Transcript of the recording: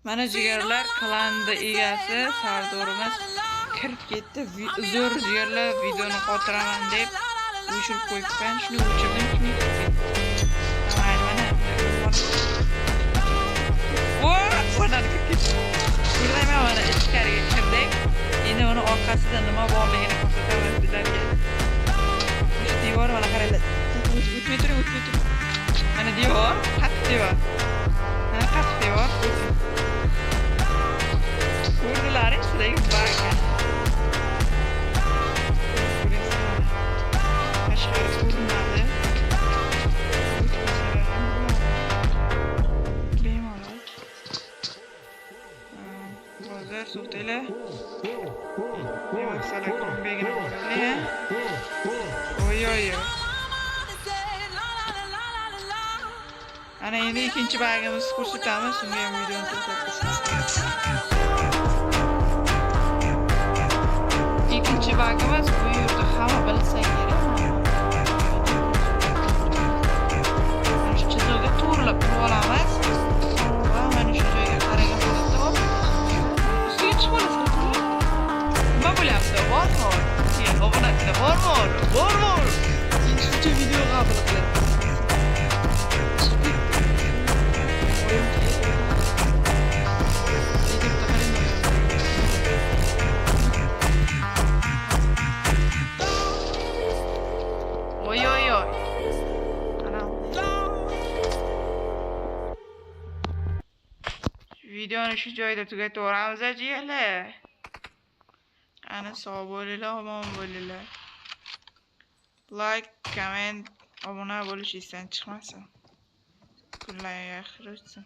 Mana jigarlar klanda egasi Sardorimiz kirib ketdi. Zo'r jigarlar videoni qoltiraman deb o'chirib qo'yibman. Shuni o'chirdim, shuni mana. Mana ichkariga kirdik. Endi uni orqasida nima borligini ko'rsataman sizlarga. Shu devor mana qaranglar. O'tmay turing. Mana devor, qattiq devor. Mana qattiq devor. Ko'rdilaring sizlarga baraka. Tashqari ko'rinadi. Bemalol. Hozir suvtaylar. Bemasala ko'mbegina bo'ladi. Oy. Ana endi ikkinchi bagimizni ko'rsatamiz. Shunga ham videoni to'xtatib. İkinci bagimiz bu yurtda hamma bilsa kerak. Mana shu chizig'iga to'g'rilab turib olamiz. Va mana shu joyga qaragan holatda ustiga chiqib olasiz. Nima bo'lyapti? Bor. Obunachilar bor. Shuncha video qabul qiladi. Oy. Videoni shu joyda tugatib jigarlar. Ana sog' bo'linglar, omon bo'linglar. Like, comment, obuna bo'lish esdan chiqmasin. Kunlar yaxshi o'tsin.